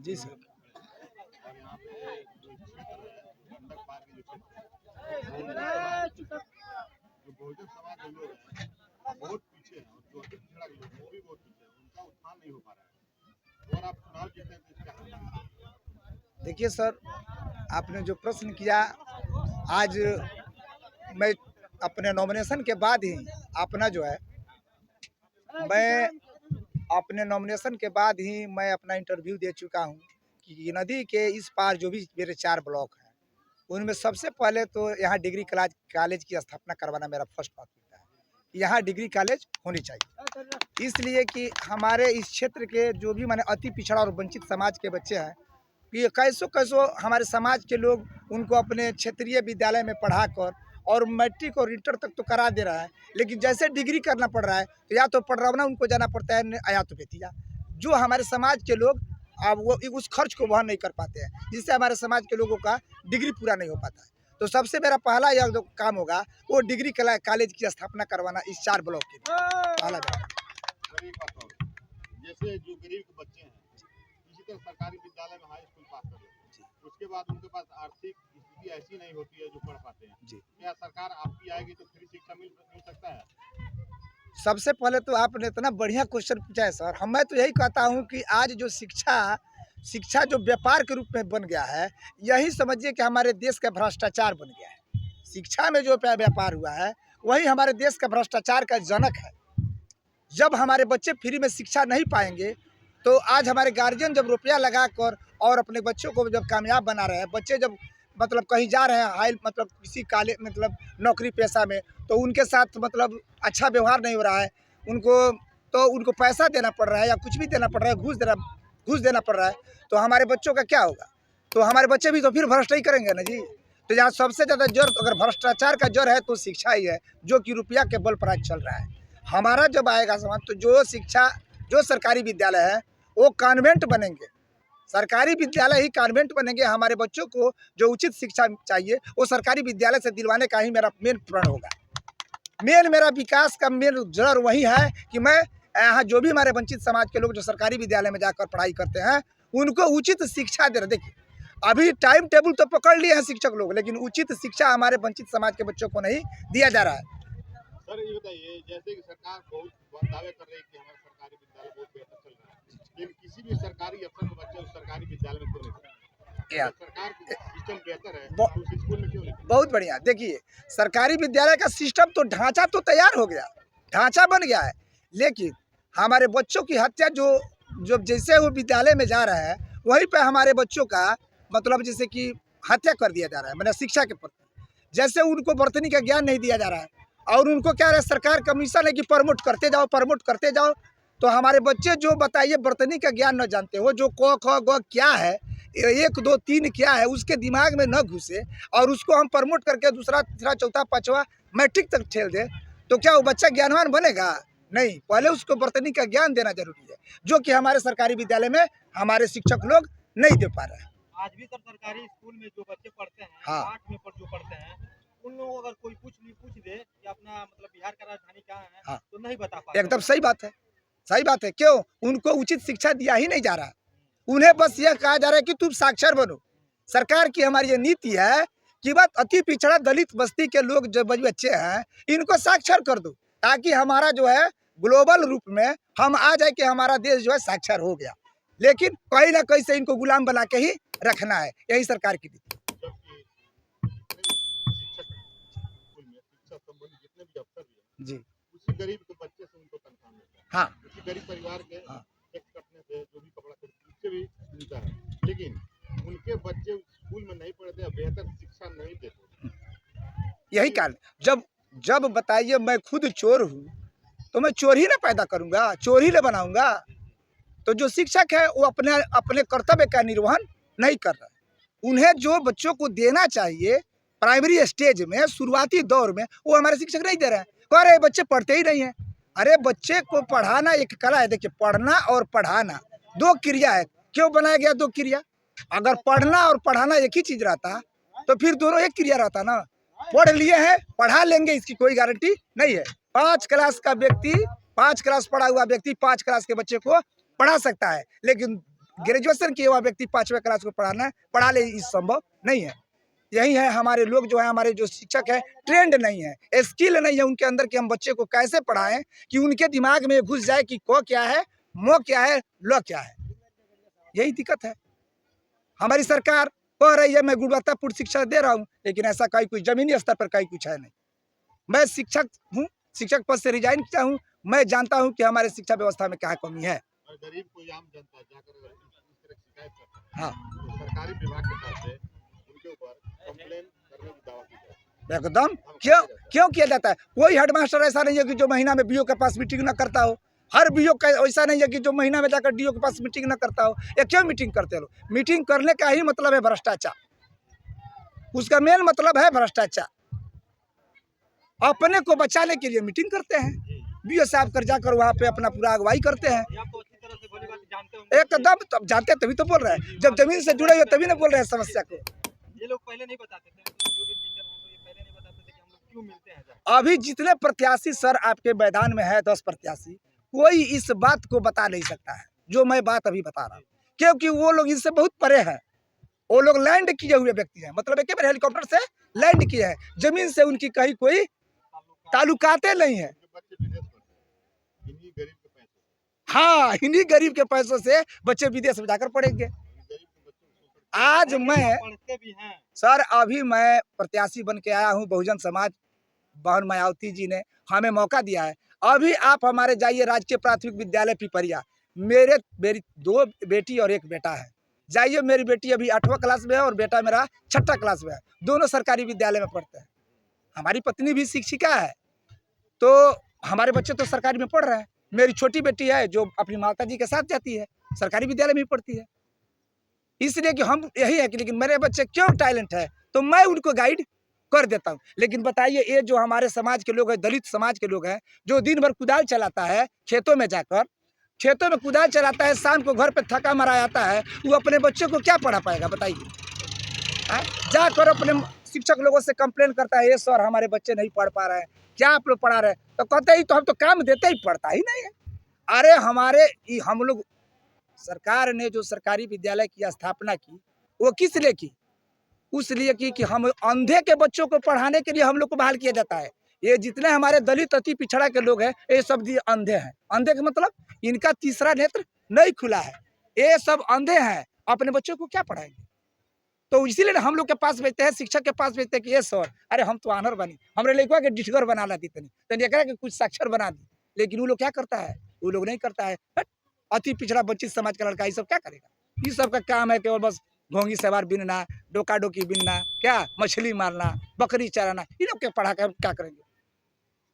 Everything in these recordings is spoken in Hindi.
जी सर। और यहाँ पे जो क्षेत्र है, गंडक पार की जो क्षेत्र है, जो बहुजन समाज के लोग हैं बहुत पीछे हैं, और जो अति पिछड़ा के लोग हैं वो भी बहुत पीछे हैं, उनका उत्थान नहीं हो पा रहा है। और आप चुनाव जीते तो इसका हल है। देखिए सर, आपने जो प्रश्न किया, आज मैं अपने नॉमिनेशन के बाद ही अपना जो है, मैं अपने नॉमिनेशन के बाद ही मैं अपना इंटरव्यू दे चुका हूँ कि नदी के इस पार जो भी मेरे 4 ब्लॉक हैं, उनमें सबसे पहले तो यहाँ डिग्री कॉलेज की स्थापना करवाना मेरा फर्स्ट प्राथमिकता है। यहाँ डिग्री कॉलेज होनी चाहिए, इसलिए कि हमारे इस क्षेत्र के जो भी माने अति पिछड़ा और वंचित समाज के बच्चे हैं, ये कैसो कैसो हमारे समाज के लोग उनको अपने क्षेत्रीय विद्यालय में पढ़ाकर और मैट्रिक और इंटर तक तो करा दे रहा है, लेकिन जैसे डिग्री करना पड़ रहा है तो या तो पडरौना उनको जाना पड़ता है या तो बेतिया, जो हमारे समाज के लोग अब वो उस खर्च को वहन नहीं कर पाते हैं, जिससे हमारे समाज के लोगों का डिग्री पूरा नहीं हो पाता है। तो सबसे मेरा पहला यह जो काम होगा वो डिग्री कॉलेज की स्थापना करवाना इस 4 ब्लॉक के पहला। जैसे जो गरीब के बच्चे हैं इसी तरह सरकारी विद्यालय में हाई स्कूल पास कर लेते हैं, उसके बाद उनके पास आर्थिक स्थिति ऐसी नहीं होती है जो पढ़ पाते हैं, क्या सरकार आपकी आएगी तो फ्री शिक्षा मिल सकता है? सबसे पहले तो आपने इतना बढ़िया क्वेश्चन पूछा है सर। मैं तो यही कहता हूँ कि आज जो शिक्षा जो व्यापार के रूप में बन गया है, यही समझिए कि हमारे देश का भ्रष्टाचार बन गया है। शिक्षा में जो व्यापार हुआ है वही हमारे देश का भ्रष्टाचार का जनक है। जब हमारे बच्चे फ्री में शिक्षा नहीं पाएंगे तो आज हमारे गार्जियन जब रुपया लगाकर और अपने बच्चों को जब कामयाब बना रहे हैं, बच्चे जब मतलब कहीं जा रहे हैं हाई मतलब किसी काले मतलब नौकरी पेशा में, तो उनके साथ मतलब अच्छा व्यवहार नहीं हो रहा है, उनको पैसा देना पड़ रहा है या कुछ भी देना पड़ रहा है, घूस देना पड़ रहा है, तो हमारे बच्चों का क्या होगा? तो हमारे बच्चे भी तो फिर भ्रष्ट ही करेंगे ना जी। तो यहाँ सबसे ज़्यादा जड़ अगर भ्रष्टाचार का जड़ है तो शिक्षा ही है, जो कि रुपया के बल पर आज चल रहा है। हमारा जब आएगा समाज तो जो सरकारी विद्यालय है वो कॉन्वेंट बनेंगे, सरकारी विद्यालय ही कॉन्वेंट बनेंगे। हमारे बच्चों को जो उचित शिक्षा चाहिए वो सरकारी विद्यालय से दिलवाने का ही मेरा मेन प्रण होगा। मेरा विकास का मेन जड़ वही है कि मैं यहाँ जो भी हमारे वंचित समाज के लोग जो सरकारी विद्यालय में जाकर पढ़ाई करते हैं उनको उचित शिक्षा दे रहे। देखिए अभी टाइम टेबल तो पकड़ लिए हैं शिक्षक लोग, लेकिन उचित शिक्षा हमारे वंचित समाज के बच्चों को नहीं दिया जा रहा है। सर ये बताइए, जैसे कि सरकार बहुत दावे कर रही है कि हमारा सरकारी विद्यालय बहुत बेहतर चल रहा है, लेकिन किसी भी सरकारी अफसर को बच्चे उस सरकारी विद्यालय में क्यों नहीं पढ़ते? सरकार का सिस्टम बेहतर है तो उस स्कूल में क्यों नहीं? बहुत बढ़िया। देखिए सरकारी विद्यालय का सिस्टम तो ढांचा तो तैयार हो गया, ढांचा बन गया है, लेकिन हमारे बच्चों की हत्या जो जैसे वो विद्यालय में जा रहे हैं वहीं पे हमारे बच्चों का मतलब जैसे कि हत्या कर दिया जा रहा है। मतलब शिक्षा के प्रति जैसे उनको बर्तनी का ज्ञान नहीं दिया जा रहा है और उनको क्या है सरकार का मिशन है कि प्रमोट करते जाओ। तो हमारे बच्चे जो बताइए बर्तनी का ज्ञान न जानते हो, जो क ख ग क्या है 1 2 3 क्या है उसके दिमाग में न घुसे और उसको हम प्रमोट करके दूसरा तीसरा चौथा पाँचवा मैट्रिक तक ठेल दे, तो क्या वो बच्चा ज्ञानवान बनेगा? नहीं, पहले उसको बर्तनी का ज्ञान देना जरूरी है, जो कि हमारे सरकारी विद्यालय में हमारे शिक्षक लोग नहीं दे पा रहे हैं। आज भी सर सरकारी स्कूल में जो बच्चे पढ़ते हैं, हाँ। 8 में जो पढ़ते हैं, उन लोगों अगर कोई पूछ दे कि अपना मतलब बिहार का राजधानी कहाँ है, हाँ। तो नहीं बता पाते। एकदम सही बात है, सही बात है। क्यों? उनको उचित शिक्षा दिया ही नहीं जा रहा, उन्हें बस यह कहा जा रहा है कि तुम साक्षर बनो। सरकार की हमारी ये नीति है कि बस अति पिछड़ा दलित बस्ती के लोग जो बच्चे हैं इनको साक्षर कर दो, ताकि हमारा जो है ग्लोबल रूप में हम आ जाए कि हमारा देश जो है साक्षर हो गया, लेकिन कहीं ना कहीं से इनको गुलाम बना के ही रखना है, यही सरकार की नीति। जी उसी गरीब के बच्चे से उनको तनख्वाह मिलता है। हाँ, उसी गरीब परिवार के हाँ। टैक्स कटने से जो भी कपड़ा खरीदते उससे भी मिलता है, लेकिन उनके बच्चे स्कूल में नहीं पढ़ते, बेहतर शिक्षा नहीं देते। यही कारण जब बताइए मैं खुद चोर हूँ तो मैं चोर ही ना पैदा करूँगा, चोर ही ना बनाऊँगा। तो जो शिक्षक है वो अपने कर्तव्य का निर्वहन नहीं कर रहा है। उन्हें जो बच्चों को देना चाहिए प्राइमरी स्टेज में शुरुआती दौर में वो हमारे शिक्षक नहीं दे रहे हैं। कह रहे बच्चे पढ़ते ही नहीं हैं। अरे बच्चे को पढ़ाना एक कला है। देखिए पढ़ना और पढ़ाना 2 क्रिया है। क्यों बनाया गया 2 क्रिया? अगर पढ़ना और पढ़ाना एक ही चीज रहता तो फिर दोनों एक क्रिया रहता ना। पढ़ लिए हैं, पढ़ा लेंगे, इसकी कोई गारंटी नहीं है। 5 क्लास का व्यक्ति 5 क्लास पढ़ा हुआ व्यक्ति 5 क्लास के बच्चे को पढ़ा सकता है, लेकिन ग्रेजुएशन किया हुआ व्यक्ति 5वें क्लास को पढ़ा ले, इस संभव नहीं है। यही है, हमारे लोग जो है, हमारे जो शिक्षक है, ट्रेंड नहीं है, स्किल नहीं है उनके अंदर कि हम बच्चे को कैसे पढ़ाएं कि उनके दिमाग में घुस जाए कि क क्या है, मो क्या है, ल क्या है। यही दिक्कत है। हमारी सरकार कह रही है मैं गुणवत्तापूर्ण शिक्षा दे रहा हूँ, लेकिन ऐसा कहीं कुछ जमीनी स्तर पर कहीं कुछ है नहीं। मैं शिक्षक हूँ, शिक्षक पद से रिजाइन किया हूँ, मैं जानता हूँ कि हमारे शिक्षा व्यवस्था में क्या कमी है। और गरीब कोई आम जनता जाकर अगर इस तरह की शिकायत करता है, हाँ, तो सरकारी विभाग के तरफ से उनके ऊपर कंप्लेन करने की दावा की जाए। एकदम। क्यों किया जाता है? कोई हेडमास्टर ऐसा नहीं है कि जो महीना में बीओ के पास मीटिंग न करता हो। हर बीओ का ऐसा नहीं है कि जो महीना में जाकर डीओ के पास मीटिंग न करता हो। ये क्यों मीटिंग करते हो? मीटिंग करने का ही मतलब है भ्रष्टाचार, उसका मेन मतलब है भ्रष्टाचार। अपने को बचाने के लिए मीटिंग करते हैं, बीओ साहब कर जाकर वहाँ पे अपना पूरा अगुवाई करते हैं। ये आप तो अच्छी तरह से भली भांति जानते होंगे। एकदम, तब जानते तभी तो बोल रहे हैं। जब जमीन से जुड़े हुए तभी ना बोल रहे हैं समस्या को। ये लोग पहले नहीं बताते थे, मतलब जो भी टीचर हैं ये पहले नहीं बताते थे कि हम लोग क्यों मिलते हैं जाके। अभी जितने प्रत्याशी सर आपके मैदान में है, 10 प्रत्याशी, कोई इस बात को बता नहीं सकता है जो मैं बात अभी बता रहा हूँ, क्योंकि वो लोग इससे बहुत परे हैं। वो लोग लैंड किए हुए व्यक्ति हैं, मतलब एक बार हेलीकॉप्टर से लैंड किए हैं, जमीन से उनकी कहीं कोई ताल्लुकाते नहीं है। उनके बच्चे विदेश पढ़ते हैं, इन्हीं गरीब के पैसे, हाँ, इन्हीं गरीब के पैसों से बच्चे विदेश में जाकर पढ़ेंगे। गरीब के बच्चों को शोषण आज मैं पढ़ते भी हैं। सर, अभी मैं प्रत्याशी बन के आया हूँ, बहुजन समाज बहन मायावती जी ने हमें मौका दिया है। अभी आप हमारे जाइए राजकीय प्राथमिक विद्यालय पिपरिया, मेरी 2 बेटी और 1 बेटा है। जाइए, मेरी बेटी अभी 8वां क्लास में है और बेटा मेरा 6ठा क्लास में है। दोनों सरकारी विद्यालय में पढ़ते हैं। हमारी पत्नी भी शिक्षिका है, तो हमारे बच्चे तो सरकारी में पढ़ रहे हैं। मेरी छोटी बेटी है जो अपनी माता जी के साथ जाती है, सरकारी विद्यालय में ही पढ़ती है। इसलिए कि हम यही है कि लेकिन मेरे बच्चे क्यों टैलेंट है तो मैं उनको गाइड कर देता हूँ। लेकिन बताइए, ये जो हमारे समाज के लोग हैं, दलित समाज के लोग हैं, जो दिन भर कुदाल चलाता है खेतों में जाकर, खेतों में कुदाल चलाता है, शाम को घर पे थका मरा आता है, वो अपने बच्चों को क्या पढ़ा पाएगा बताइए? जाकर अपने शिक्षक लोगों से कंप्लेन करता है, ये सर हमारे बच्चे नहीं पढ़ पा रहे हैं, क्या आप लोग पढ़ा रहे हैं? तो कहते ही तो हम तो काम देते ही, पढ़ता ही नहीं है। अरे हम लोग, सरकार ने जो सरकारी विद्यालय की स्थापना की, वो किस लिए की? उस लिए की कि हम अंधे के बच्चों को पढ़ाने के लिए हम लोग को बहाल किया जाता है। ये जितने हमारे दलित अति पिछड़ा के लोग हैं, ये सब अंधे हैं। अंधे का मतलब इनका तीसरा नेत्र नहीं खुला है, ये सब अंधे हैं, अपने बच्चों को क्या पढ़ाएंगे? तो इसीलिए हम लोग के पास भेजते हैं, शिक्षक के पास भेजते हैं कि ये सर, अरे हम तो आनर बनी, हमरे लड़का के डिठगर बना ला दी तनी के कुछ साक्षर बना दी। लेकिन वो लोग क्या करता है? वो लोग नहीं करता है। अति पिछड़ा वंचित समाज का लड़का ये सब क्या करेगा? ये सब का काम है केवल बस घोंगी सवार बिनना, डोका डोकी बिनना, क्या मछली मारना, बकरी चराना। ये लोग क्या पढ़ा कर क्या करेंगे?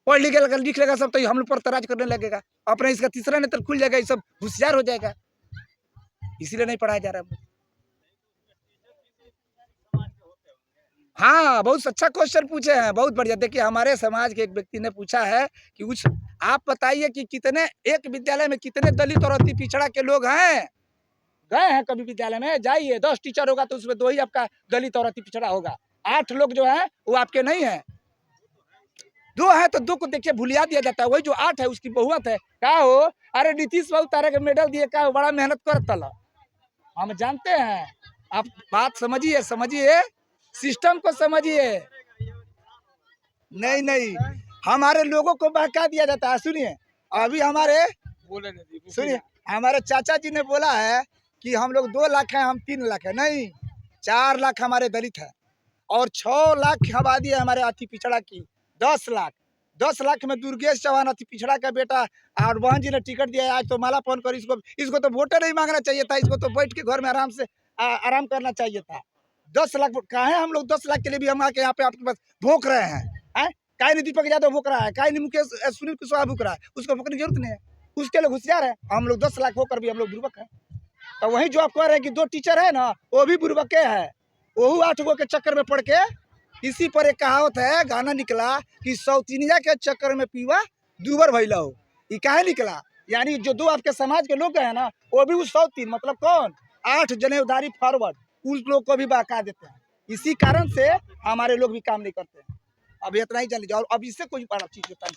पढ़ लिख लेगा सब तो हम लोग पर तराज करने लगेगा, अपना इसका तीसरा नेत्र खुल जाएगा, ये सब होशियार हो जाएगा। इसीलिए नहीं पढ़ाया जा रहा है। हाँ, बहुत अच्छा क्वेश्चन पूछे हैं, बहुत बढ़िया। देखिए, हमारे समाज के एक व्यक्ति ने पूछा है कि कुछ आप बताइए कि कितने एक विद्यालय में कितने दलित और अति पिछड़ा के लोग हैं? गए हैं कभी विद्यालय में? जाइए, 10 टीचर होगा तो उसमें 2 ही आपका दलित और अति पिछड़ा होगा। 8 लोग जो है वो आपके नहीं है। 2 है तो 2 को देखिए भुलिया दिया जाता है। वही जो 8 है उसकी बहुमत है। क्या हो? अरे नीतीश बाबू तारे के मेडल दिए, क्या बड़ा मेहनत करता। हम जानते हैं, आप बात समझिए, सिस्टम को समझिए। नहीं, हमारे लोगों को बहका दिया जाता है। सुनिए, अभी सुनिए, हमारे चाचा जी ने बोला है कि हम लोग 2 लाख हैं, हम 3 लाख हैं। नहीं, 4 लाख हमारे दलित है और 6 लाख आबादी है हमारे अति पिछड़ा की। 10 लाख में दुर्गेश चौहान अति पिछड़ा का बेटा, और बहन जी ने टिकट दिया है। आज तो माला फोन कर, इसको तो वोटर नहीं मांगना चाहिए था, इसको तो बैठ के घर में आराम से आराम करना चाहिए था। 10 लाख काहे हम लोग 10 लाख के लिए भी हम आके यहाँ पे आपके पास भोंक रहे हैं? काहे नहीं दीपक यादव भोंक रहा है? काहे नहीं मुकेश सुनील कुशवाहा भोंक रहा है? उसको भोंकने की जरूरत नहीं है, उसके लिए होशियार है। हम लोग 10 लाख होकर भी हम लोग बुर्बक है। तो वही जो आप कह रहे हैं कि 2 टीचर है ना, वो भी बुर्बके है। वो 8 गो के चक्कर में पड़ के, इसी पर एक कहावत है, गाना निकला कि सौतीनिया के चक्कर में पीवा दूबर भैला हो। ये काहे निकला? यानी जो 2 आपके समाज के लोग हैं ना, वो भी उस 103 मतलब कौन 8 जनेऊधारी फॉरवर्ड, उस लोग को भी बहका देते हैं। इसी कारण से हमारे लोग भी काम नहीं करते हैं। अब इतना ही जान लीजिए, और अब इससे कोई बड़ा चीज होता है।